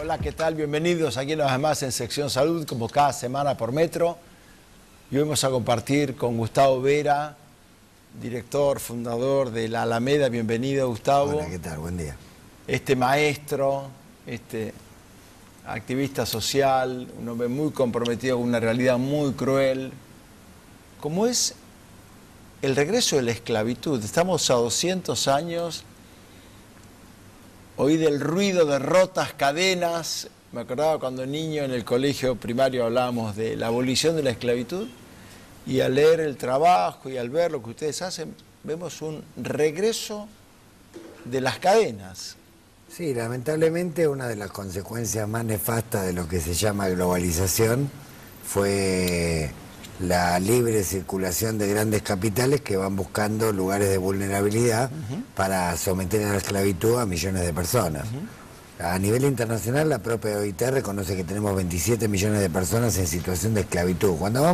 Hola, ¿qué tal? Bienvenidos aquí una vez más en Sección Salud, como cada semana por Metro. Y hoy vamos a compartir con Gustavo Vera, director, fundador de la Alameda. Bienvenido, Gustavo. Hola, ¿qué tal? Buen día. Este maestro, activista social, un hombre muy comprometido con una realidad muy cruel, como es el regreso de la esclavitud. Estamos a 200 años. Oí del ruido de rotas cadenas. Me acordaba cuando niño en el colegio primario hablábamos de la abolición de la esclavitud, y al leer el trabajo y al ver lo que ustedes hacen, vemos un regreso de las cadenas. Sí, lamentablemente una de las consecuencias más nefastas de lo que se llama globalización fue la libre circulación de grandes capitales que van buscando lugares de vulnerabilidad para someter a la esclavitud a millones de personas. A nivel internacional, la propia OIT reconoce que tenemos 27 millones de personas en situación de esclavitud. Cuando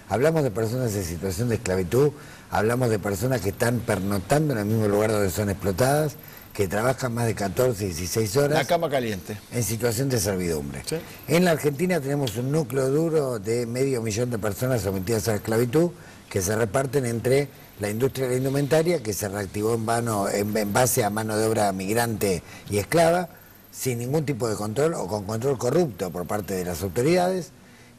hablamos de personas en situación de esclavitud, hablamos de personas que están pernoctando en el mismo lugar donde son explotadas, que trabajan más de 14, 16 horas. La cama caliente. En situación de servidumbre. ¿Sí? En la Argentina tenemos un núcleo duro de 500.000 de personas sometidas a la esclavitud, que se reparten entre la industria de la indumentaria, que se reactivó en base a mano de obra migrante y esclava, sin ningún tipo de control o con control corrupto por parte de las autoridades,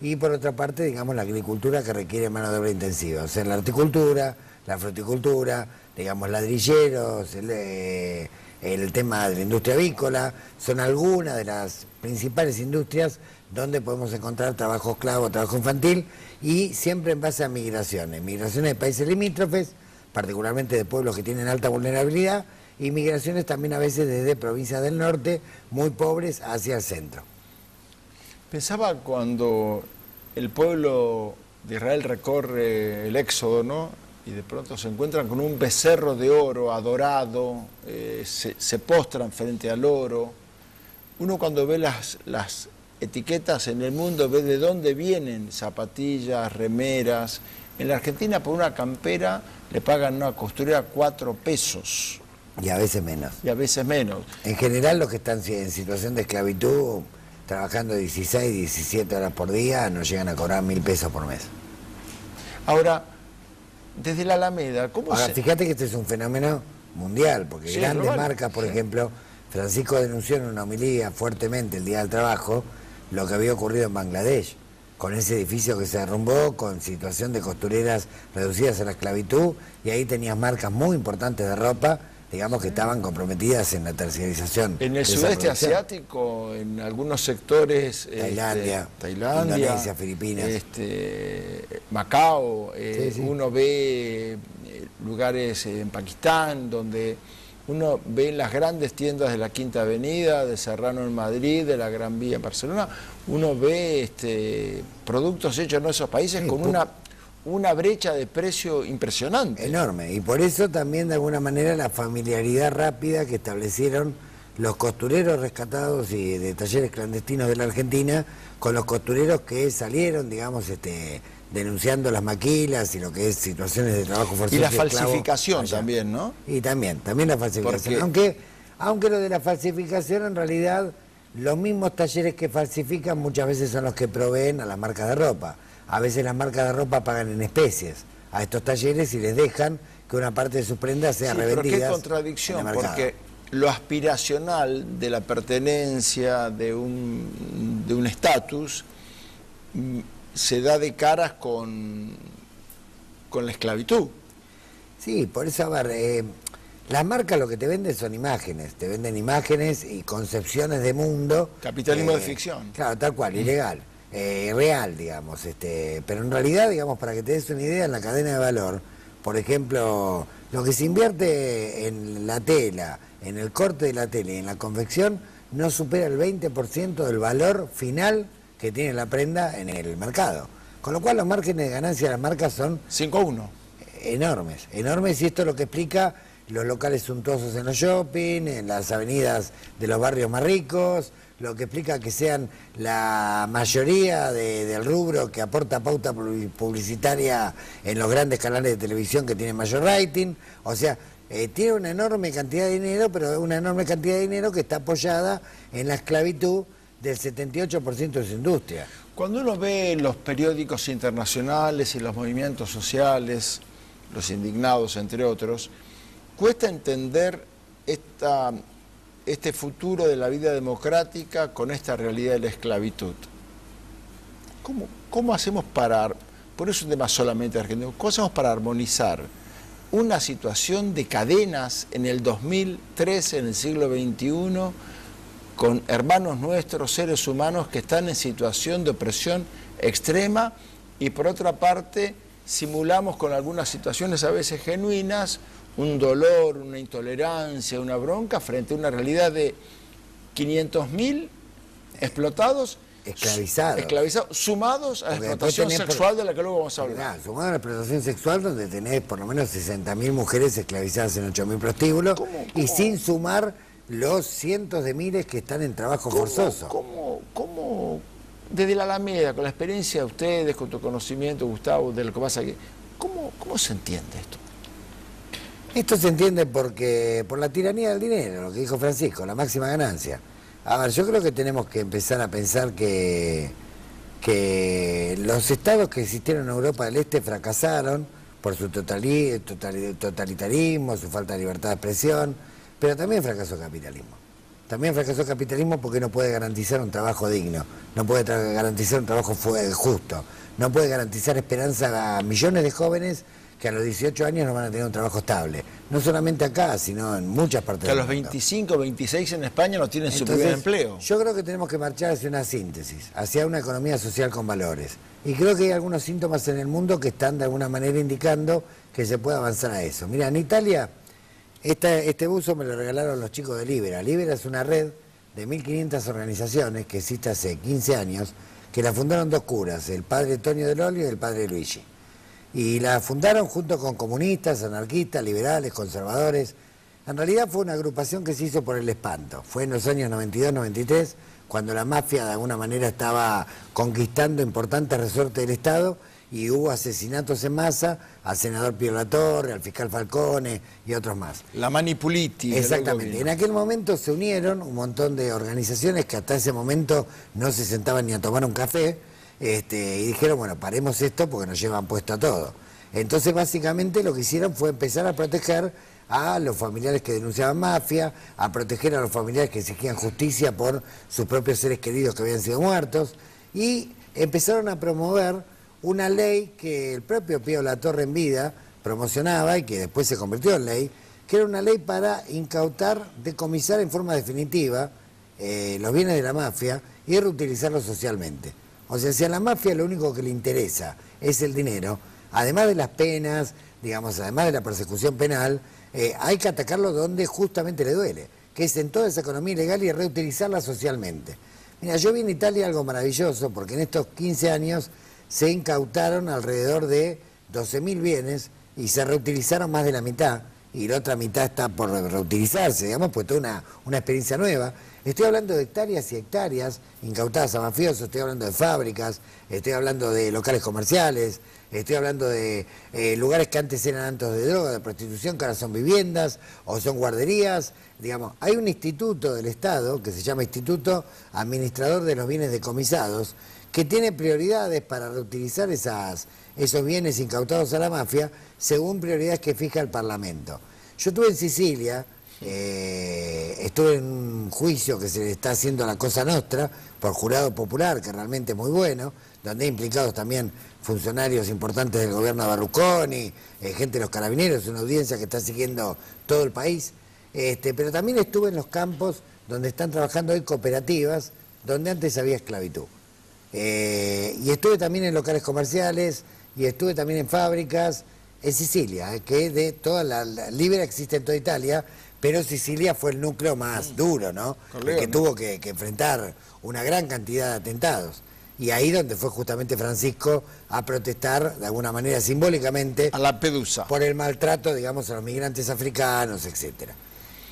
y por otra parte, digamos, la agricultura, que requiere mano de obra intensiva, o sea, la horticultura, la fruticultura, digamos, ladrilleros, el tema de la industria avícola, son algunas de las principales industrias donde podemos encontrar trabajo esclavo, trabajo infantil, y siempre en base a migraciones de países limítrofes, particularmente de pueblos que tienen alta vulnerabilidad, y migraciones también a veces desde provincias del norte, muy pobres, hacia el centro. Pensaba cuando el pueblo de Israel recorre el Éxodo, ¿no? Y de pronto se encuentran con un becerro de oro adorado, se postran frente al oro. Uno cuando ve las etiquetas en el mundo ve de dónde vienen zapatillas, remeras. En la Argentina por una campera le pagan a una costurera 4 pesos. Y a veces menos. Y a veces menos. En general los que están en situación de esclavitud, trabajando 16, 17 horas por día, no llegan a cobrar 1.000 pesos por mes. Ahora, desde la Alameda, ¿cómo Ahora, se...? fíjate que este es un fenómeno mundial, porque Sí, grandes global. marcas, por ejemplo, Francisco denunció en una homilía fuertemente el Día del Trabajo lo que había ocurrido en Bangladesh, con ese edificio que se derrumbó, con situación de costureras reducidas a la esclavitud, y ahí tenías marcas muy importantes de ropa, digamos, que estaban comprometidas en la terciarización. En el sudeste asiático, en algunos sectores, Tailandia, Tailandia, Indonesia, Filipinas, Macao, sí. Uno ve lugares en Pakistán donde uno ve las grandes tiendas de la Quinta Avenida, de Serrano en Madrid, de la Gran Vía en Barcelona, uno ve productos hechos en esos países con una brecha de precio impresionante. Enorme, y por eso también de alguna manera la familiaridad rápida que establecieron los costureros rescatados y de talleres clandestinos de la Argentina con los costureros que salieron, digamos, denunciando las maquilas y lo que es situaciones de trabajo forzoso. Y la falsificación también, ¿no? Y también la falsificación. Aunque lo de la falsificación en realidad los mismos talleres que falsifican muchas veces son los que proveen a las marcas de ropa. A veces las marcas de ropa pagan en especies a estos talleres y les dejan que una parte de sus prendas sea revendida. Pero qué contradicción, porque lo aspiracional de la pertenencia de un estatus se da de caras con la esclavitud. Sí, por eso, a ver, las marcas lo que te venden son imágenes, te venden imágenes y concepciones de mundo. Capitalismo de ficción. Claro, tal cual, ilegal. Real, digamos, pero en realidad, digamos, para que te des una idea, en la cadena de valor, por ejemplo, lo que se invierte en la tela, en el corte de la tela y en la confección, no supera el 20% del valor final que tiene la prenda en el mercado. Con lo cual los márgenes de ganancia de las marcas son 5-1. Enormes, y esto es lo que explica los locales suntuosos en los shopping, en las avenidas de los barrios más ricos, lo que explica que sean la mayoría del rubro que aporta pauta publicitaria en los grandes canales de televisión que tienen mayor rating. O sea, tiene una enorme cantidad de dinero, pero una enorme cantidad de dinero que está apoyada en la esclavitud del 78% de su industria. Cuando uno ve los periódicos internacionales y los movimientos sociales, los indignados entre otros, cuesta entender este futuro de la vida democrática con esta realidad de la esclavitud. ¿Cómo hacemos para, por eso es un tema solamente argentino, cómo hacemos para armonizar una situación de cadenas en el 2013, en el siglo XXI, con hermanos nuestros, seres humanos que están en situación de opresión extrema, y por otra parte simulamos con algunas situaciones a veces genuinas un dolor, una intolerancia, una bronca frente a una realidad de 500.000 explotados, esclavizados, sumados a la explotación sexual de la que luego vamos a hablar. Sumados a la explotación sexual, donde tenés por lo menos 60.000 mujeres esclavizadas en 8.000 prostíbulos, y sin sumar los cientos de miles que están en trabajo forzoso. ¿Cómo, desde la Alameda, con la experiencia de ustedes, con tu conocimiento, Gustavo, de lo que pasa aquí, cómo se entiende esto? Esto se entiende por la tiranía del dinero, lo que dijo Francisco, la máxima ganancia. A ver, yo creo que tenemos que empezar a pensar que los estados que existieron en Europa del Este fracasaron por su totalitarismo, su falta de libertad de expresión, pero también fracasó el capitalismo. También fracasó el capitalismo porque no puede garantizar un trabajo digno, no puede garantizar un trabajo justo, no puede garantizar esperanza a millones de jóvenes que a los 18 años no van a tener un trabajo estable. No solamente acá, sino en muchas partes del mundo. Que a los 25, 26 en España no tienen su primer empleo. Yo creo que tenemos que marchar hacia una síntesis, hacia una economía social con valores. Y creo que hay algunos síntomas en el mundo que están de alguna manera indicando que se puede avanzar a eso. Mira, en Italia, este buzo me lo regalaron los chicos de Libera. Libera es una red de 1.500 organizaciones que existe hace 15 años, que la fundaron dos curas, el padre Tonio Del Olio y el padre Luigi. Y la fundaron junto con comunistas, anarquistas, liberales, conservadores. En realidad fue una agrupación que se hizo por el espanto. Fue en los años 92-93, cuando la mafia de alguna manera estaba conquistando importantes resortes del Estado y hubo asesinatos en masa al senador Pio La Torre, al fiscal Falcone y otros más. La Mani Puliti. Exactamente. En aquel momento se unieron un montón de organizaciones que hasta ese momento no se sentaban ni a tomar un café, y dijeron, bueno, paremos esto porque nos llevan puesto a todo. Entonces básicamente lo que hicieron fue empezar a proteger a los familiares que denunciaban mafia, a proteger a los familiares que exigían justicia por sus propios seres queridos que habían sido muertos, y empezaron a promover una ley que el propio Pío La Torre en vida promocionaba y que después se convirtió en ley, que era una ley para incautar, decomisar en forma definitiva los bienes de la mafia y reutilizarlos socialmente. O sea, si a la mafia lo único que le interesa es el dinero, además de las penas, digamos, además de la persecución penal, hay que atacarlo donde justamente le duele, que es en toda esa economía ilegal y reutilizarla socialmente. Mira, yo vi en Italia algo maravilloso, porque en estos 15 años se incautaron alrededor de 12.000 bienes y se reutilizaron más de la mitad, y la otra mitad está por reutilizarse, digamos, pues toda una experiencia nueva. Estoy hablando de hectáreas y hectáreas incautadas a mafiosos, estoy hablando de fábricas, estoy hablando de locales comerciales, estoy hablando de lugares que antes eran antros de droga, de prostitución, que ahora son viviendas o son guarderías. Digamos, hay un instituto del Estado que se llama Instituto Administrador de los Bienes Decomisados, que tiene prioridades para reutilizar esos bienes incautados a la mafia según prioridades que fija el Parlamento. Yo estuve en Sicilia, estuve en un juicio que se le está haciendo a la Cosa Nostra por jurado popular, que realmente es muy bueno, donde hay implicados también funcionarios importantes del gobierno de Berlusconi, gente de los carabineros, una audiencia que está siguiendo todo el país, pero también estuve en los campos donde están trabajando hoy cooperativas, donde antes había esclavitud. Y estuve también en locales comerciales, y estuve también en fábricas, en Sicilia, que de toda la Libera existe en toda Italia, pero Sicilia fue el núcleo más duro, ¿no? El que tuvo que enfrentar una gran cantidad de atentados. Y ahí donde fue justamente Francisco a protestar, de alguna manera simbólicamente, a Lampedusa, por el maltrato, digamos, a los migrantes africanos, etcétera.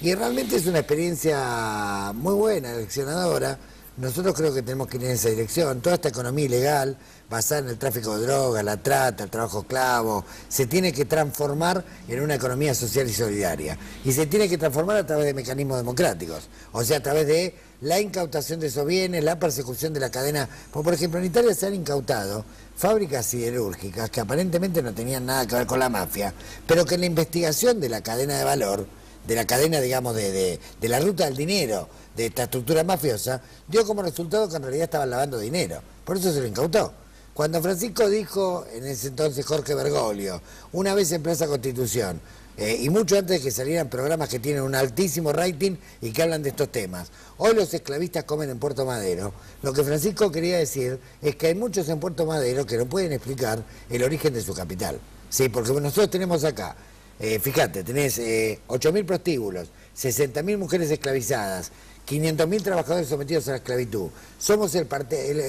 Y realmente es una experiencia muy buena, eleccionadora, nosotros creo que tenemos que ir en esa dirección. Toda esta economía ilegal, basada en el tráfico de drogas, la trata, el trabajo esclavo, se tiene que transformar en una economía social y solidaria. Y se tiene que transformar a través de mecanismos democráticos, o sea, a través de la incautación de esos bienes, la persecución de la cadena. Por ejemplo, en Italia se han incautado fábricas siderúrgicas que aparentemente no tenían nada que ver con la mafia, pero que en la investigación de la cadena de valor, de la cadena, digamos, de la ruta del dinero, de esta estructura mafiosa, dio como resultado que en realidad estaban lavando dinero. Por eso se lo incautó. Cuando Francisco dijo, en ese entonces Jorge Bergoglio, una vez en Plaza Constitución, y mucho antes de que salieran programas que tienen un altísimo rating y que hablan de estos temas, hoy los esclavistas comen en Puerto Madero, lo que Francisco quería decir es que hay muchos en Puerto Madero que no pueden explicar el origen de su capital. Sí, porque nosotros tenemos acá, fíjate, tenés 8.000 prostíbulos, 60.000 mujeres esclavizadas, 500.000 trabajadores sometidos a la esclavitud. Somos el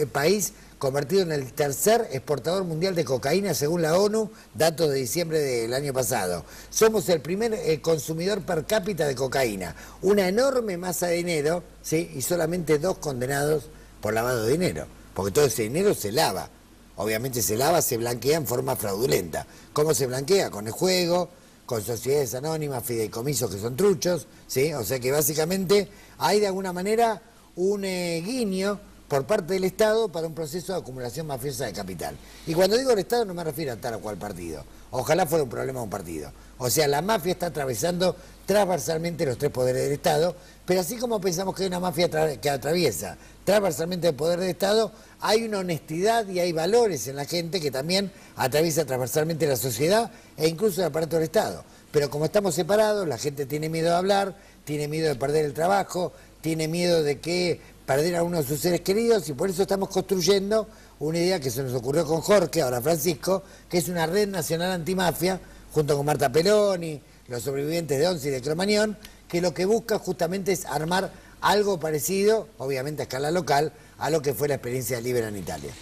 país convertido en el tercer exportador mundial de cocaína según la ONU, datos de diciembre del año pasado. Somos el primer consumidor per cápita de cocaína, una enorme masa de dinero, ¿sí? Y solamente 2 condenados por lavado de dinero, porque todo ese dinero se lava. Obviamente se lava, se blanquea en forma fraudulenta. ¿Cómo se blanquea? Con el juego, con sociedades anónimas, fideicomisos que son truchos, ¿sí? O sea que básicamente hay de alguna manera un guiño por parte del Estado para un proceso de acumulación mafiosa de capital. Y cuando digo el Estado no me refiero a tal o cual partido. Ojalá fuera un problema de un partido. O sea, la mafia está atravesando transversalmente los 3 poderes del Estado, pero así como pensamos que hay una mafia que atraviesa transversalmente el poder del Estado, hay una honestidad y hay valores en la gente que también atraviesa transversalmente la sociedad e incluso el aparato del Estado. Pero como estamos separados, la gente tiene miedo de hablar, tiene miedo de perder el trabajo, tiene miedo de que perder a uno de sus seres queridos, y por eso estamos construyendo una idea que se nos ocurrió con Jorge, ahora Francisco, que es una red nacional antimafia, junto con Marta Peloni, los sobrevivientes de Once y de Cromañón, que lo que busca justamente es armar algo parecido, obviamente a escala local, a lo que fue la experiencia de Libera en Italia.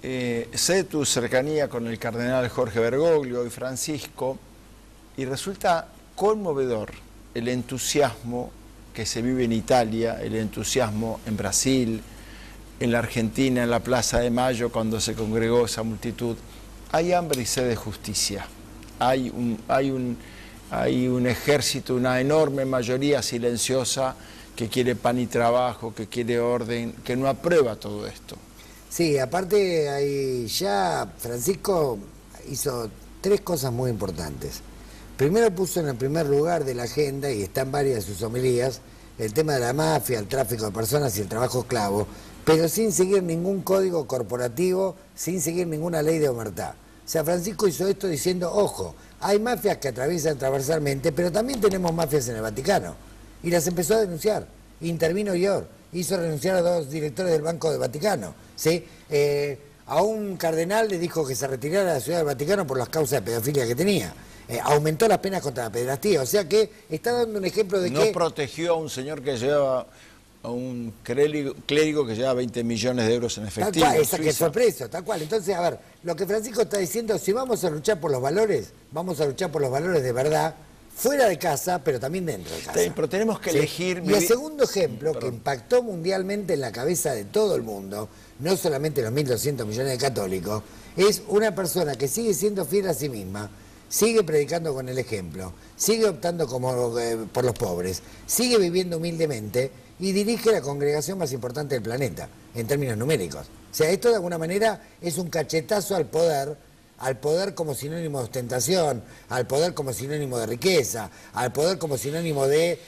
Sé de tu cercanía con el cardenal Jorge Bergoglio y Francisco, y resulta conmovedor el entusiasmo que se vive en Italia, el entusiasmo en Brasil, en la Argentina, en la Plaza de Mayo, cuando se congregó esa multitud. Hay hambre y sed de justicia. Hay un ejército, una enorme mayoría silenciosa que quiere pan y trabajo, que quiere orden, que no aprueba todo esto. Sí, aparte ahí ya Francisco hizo 3 cosas muy importantes. Primero puso en el primer lugar de la agenda, y está en varias de sus homilías, el tema de la mafia, el tráfico de personas y el trabajo esclavo, pero sin seguir ningún código corporativo, sin seguir ninguna ley de omertá. O sea, Francisco hizo esto diciendo, ojo, hay mafias que atraviesan transversalmente, pero también tenemos mafias en el Vaticano. Y las empezó a denunciar. Intervino Ior, hizo renunciar a 2 directores del Banco del Vaticano, ¿sí? A un cardenal le dijo que se retirara de la Ciudad del Vaticano por las causas de pedofilia que tenía. Aumentó las penas contra la pederastía, o sea que está dando un ejemplo de que... No protegió a un señor que llevaba, a un clérigo que lleva 20 millones de euros en efectivo. Tal cual, esa que fue preso, tal cual. Entonces, a ver, lo que Francisco está diciendo, si vamos a luchar por los valores, vamos a luchar por los valores de verdad, fuera de casa, pero también dentro de casa. Pero tenemos que elegir... Y el segundo ejemplo, que impactó mundialmente en la cabeza de todo el mundo, no solamente los 1.200 millones de católicos, es una persona que sigue siendo fiel a sí misma, sigue predicando con el ejemplo, sigue optando por los pobres, sigue viviendo humildemente y dirige la congregación más importante del planeta, en términos numéricos. O sea, esto de alguna manera es un cachetazo al poder como sinónimo de ostentación, al poder como sinónimo de riqueza, al poder como sinónimo de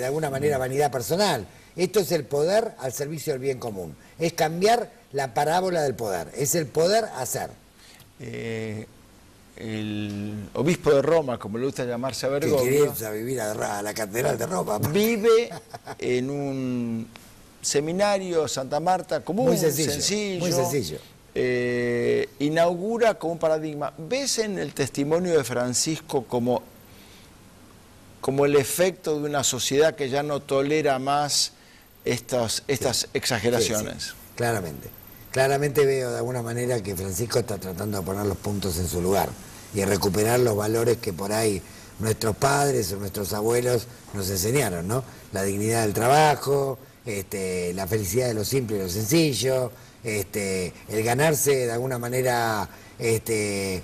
alguna manera, vanidad personal. Esto es el poder al servicio del bien común. Es cambiar la parábola del poder, es el poder hacer. El obispo de Roma, como le gusta llamarse a Bergoglio, que quiere vivir a la catedral de Roma. Vive en un seminario Santa Marta común, muy sencillo. Muy sencillo. Inaugura como un paradigma. ¿Ves en el testimonio de Francisco como el efecto de una sociedad que ya no tolera más estas exageraciones? Sí, claramente. Claramente veo de alguna manera que Francisco está tratando de poner los puntos en su lugar y recuperar los valores que por ahí nuestros padres o nuestros abuelos nos enseñaron, ¿no? La dignidad del trabajo, la felicidad de lo simple y lo sencillo, el ganarse de alguna manera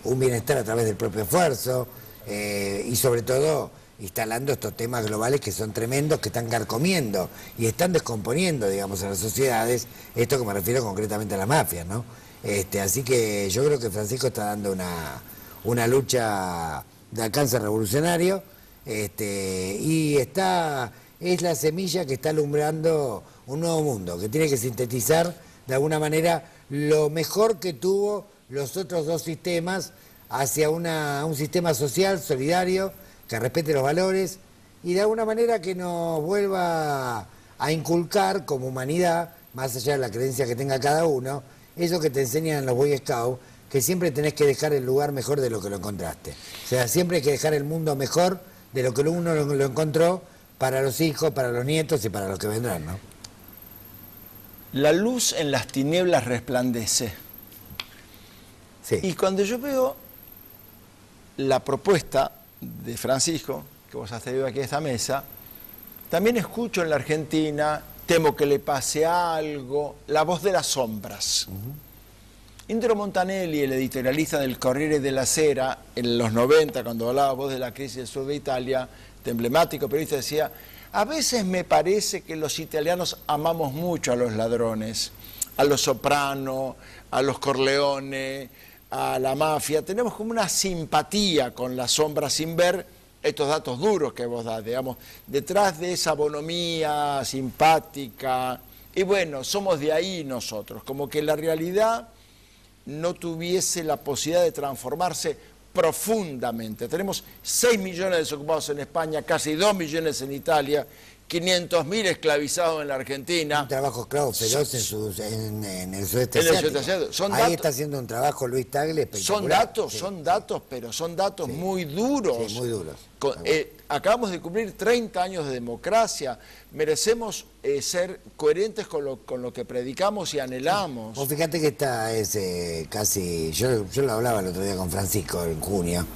un bienestar a través del propio esfuerzo, y sobre todo instalando estos temas globales que son tremendos, que están carcomiendo y están descomponiendo, digamos, a las sociedades, esto que me refiero concretamente a las mafias, ¿no? Así que yo creo que Francisco está dando una lucha de alcance revolucionario, y es la semilla que está alumbrando un nuevo mundo, que tiene que sintetizar de alguna manera lo mejor que tuvo los otros dos sistemas hacia un sistema social, solidario, que respete los valores y de alguna manera que nos vuelva a inculcar como humanidad, más allá de la creencia que tenga cada uno, eso que te enseñan en los Boy Scouts, que siempre tenés que dejar el lugar mejor de lo que lo encontraste. O sea, siempre hay que dejar el mundo mejor de lo que uno lo encontró para los hijos, para los nietos y para los que vendrán, ¿no? La luz en las tinieblas resplandece. Sí. Y cuando yo veo la propuesta de Francisco, que vos has traído aquí a esta mesa, también escucho en la Argentina, temo que le pase algo, la voz de las sombras. Indro Montanelli, el editorialista del Corriere della Sera, en los 90, cuando hablaba vos de la crisis del sur de Italia, de emblemático periodista, decía: a veces me parece que los italianos amamos mucho a los ladrones, a los Soprano, a los Corleone, a la mafia. Tenemos como una simpatía con las sombras sin ver estos datos duros que vos das, digamos, detrás de esa bonomía simpática. Y bueno, somos de ahí nosotros, como que la realidad no tuviese la posibilidad de transformarse profundamente. Tenemos 6 millones de desocupados en España, casi 2 millones en Italia, 500.000 esclavizados en la Argentina. Un trabajo esclavo feroz en el sudeste asiático. Ahí está haciendo un trabajo Luis Tagle espectacular. Son datos, pero son datos muy duros. Sí, muy duros. Acabamos de cumplir 30 años de democracia. Merecemos ser coherentes con lo que predicamos y anhelamos. Vos fíjate que esta es casi... Yo lo hablaba el otro día con Francisco en junio.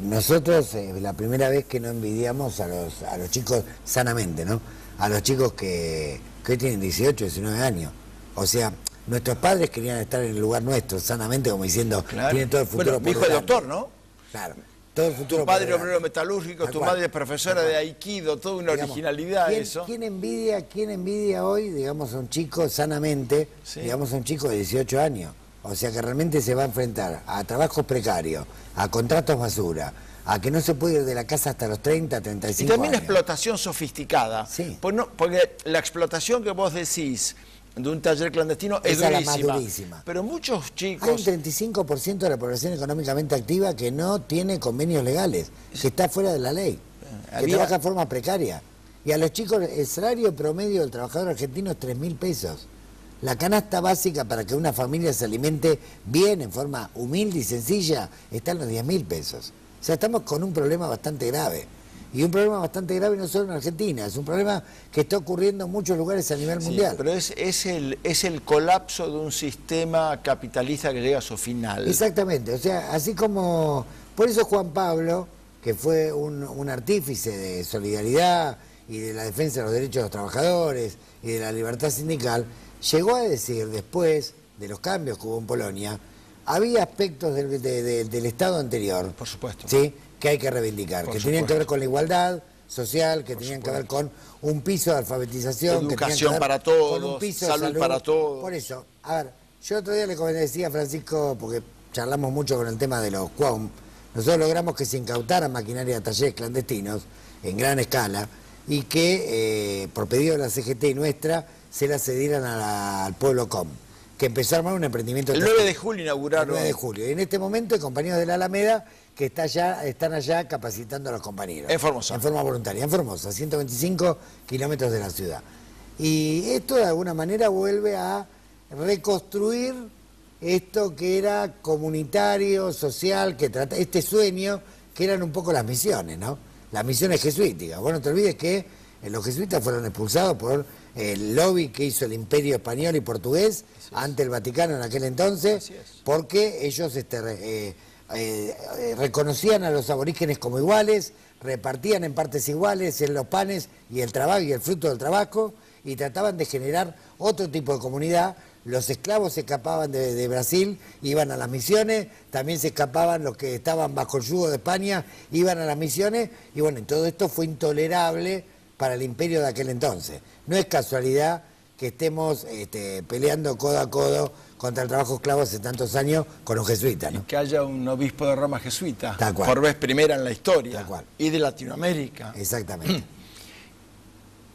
Nosotros, la primera vez que no envidiamos a los chicos sanamente, ¿no? A los chicos que hoy tienen 18, 19 años. O sea, nuestros padres querían estar en el lugar nuestro, sanamente, como diciendo, claro, tienen todo el futuro. Bueno, mi hijo es doctor, ¿no? Claro. Todo el futuro. Tu padre obrero metalúrgico, tu madre es profesora de Aikido, toda una originalidad eso. ¿Quién envidia hoy, digamos, a un chico sanamente, digamos, a un chico de 18 años? O sea, que realmente se va a enfrentar a trabajos precarios, a contratos basura, a que no se puede ir de la casa hasta los 30, 35 años. Y también explotación sofisticada. Sí. Porque la explotación que vos decís de un taller clandestino es durísima. La más durísima. Pero muchos chicos... Hay un 35% de la población económicamente activa que no tiene convenios legales, que está fuera de la ley, que trabaja de forma precaria. Y a los chicos el salario promedio del trabajador argentino es 3.000 pesos. La canasta básica para que una familia se alimente bien, en forma humilde y sencilla, está en los 10.000 pesos. O sea, estamos con un problema bastante grave. Y un problema bastante grave no solo en Argentina, es un problema que está ocurriendo en muchos lugares a nivel mundial. Pero es el colapso de un sistema capitalista que llega a su final. Exactamente, o sea, así como... Por eso Juan Pablo, que fue un artífice de solidaridad y de la defensa de los derechos de los trabajadores y de la libertad sindical, llegó a decir, después de los cambios que hubo en Polonia, había aspectos del Estado anterior, por supuesto, ¿sí?, que hay que reivindicar, que tenían que ver con la igualdad social, que tenían que ver con un piso de alfabetización, educación para todos, con un piso salud de salud para todos. Por eso, a ver, yo otro día le decía a Francisco, porque charlamos mucho con el tema de los QUOM, nosotros logramos que se incautaran maquinaria de talleres clandestinos en gran escala y que, por pedido de la CGT y nuestra, se la cedieran al pueblo COM, que empezó a armar un emprendimiento. El 9 de julio inauguraron. El 9 de julio. Y en este momento hay compañeros de la Alameda que están allá capacitando a los compañeros. En Formosa. En forma voluntaria, en Formosa, 125 kilómetros de la ciudad. Y esto de alguna manera vuelve a reconstruir esto que era comunitario, social, que trata este sueño, que eran un poco las misiones, ¿no? Las misiones jesuíticas. Bueno, no te olvides que los jesuitas fueron expulsados por el lobby que hizo el Imperio Español y Portugués ante el Vaticano en aquel entonces, porque ellos reconocían a los aborígenes como iguales, repartían en partes iguales en los panes y el trabajo y el fruto del trabajo, y trataban de generar otro tipo de comunidad. Los esclavos se escapaban de Brasil, iban a las misiones, también se escapaban los que estaban bajo el yugo de España, iban a las misiones, y bueno, todo esto fue intolerable para el imperio de aquel entonces. No es casualidad que estemos peleando codo a codo contra el trabajo esclavo hace tantos años con los jesuitas, ¿no? Y que haya un obispo de Roma jesuita, Tal cual. por vez primera en la historia, Tal cual. y de Latinoamérica. Exactamente.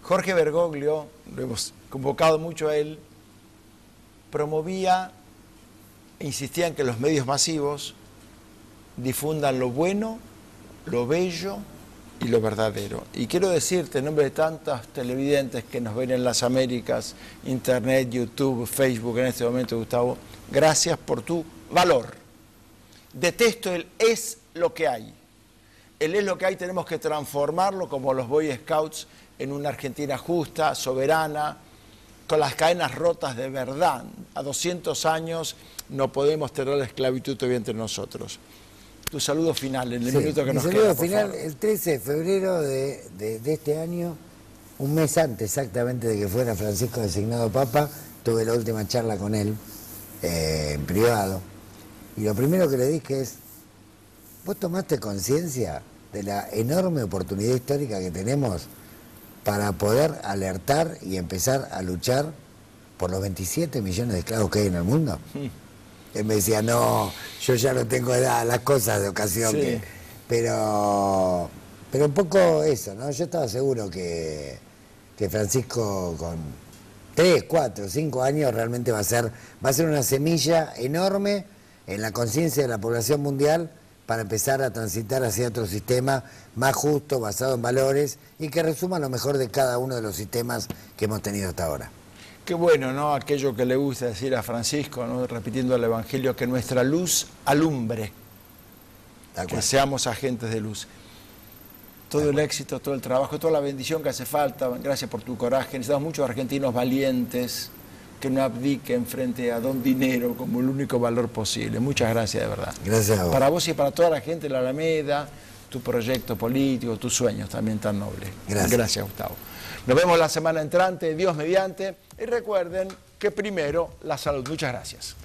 Jorge Bergoglio, lo hemos convocado mucho a él, promovía e insistía en que los medios masivos difundan lo bueno, lo bello y lo verdadero. Y quiero decirte, en nombre de tantos televidentes que nos ven en las Américas, Internet, YouTube, Facebook en este momento, Gustavo, gracias por tu valor. Detesto el es lo que hay. El es lo que hay tenemos que transformarlo como los Boy Scouts en una Argentina justa, soberana, con las cadenas rotas de verdad. A 200 años no podemos tener la esclavitud todavía entre nosotros. Tu saludo final, en el minuto que nos queda. Mi saludo final, el 13 de febrero de este año, un mes antes exactamente de que fuera Francisco designado Papa, tuve la última charla con él, en privado, y lo primero que le dije es, ¿vos tomaste conciencia de la enorme oportunidad histórica que tenemos para poder alertar y empezar a luchar por los 27 millones de esclavos que hay en el mundo? Él me decía, no, yo ya no tengo edad, las cosas de ocasión, sí. Pero un poco eso, ¿no? Yo estaba seguro que Francisco con 3, 4, 5 años realmente va a ser una semilla enorme en la conciencia de la población mundial para empezar a transitar hacia otro sistema más justo, basado en valores y que resuma lo mejor de cada uno de los sistemas que hemos tenido hasta ahora. Qué bueno, ¿no? Aquello que le gusta decir a Francisco, ¿no? Repitiendo el Evangelio, que nuestra luz alumbre, que seamos agentes de luz. Todo el éxito, todo el trabajo, toda la bendición que hace falta, gracias por tu coraje. Necesitamos muchos argentinos valientes que no abdiquen frente a don dinero como el único valor posible. Muchas gracias, de verdad. Gracias a vos. Para vos y para toda la gente de la Alameda, tu proyecto político, tus sueños también tan nobles. Gracias. Gracias, Gustavo. Nos vemos la semana entrante, Dios mediante, y recuerden que primero la salud. Muchas gracias.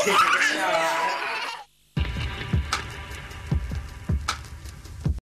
Yeah.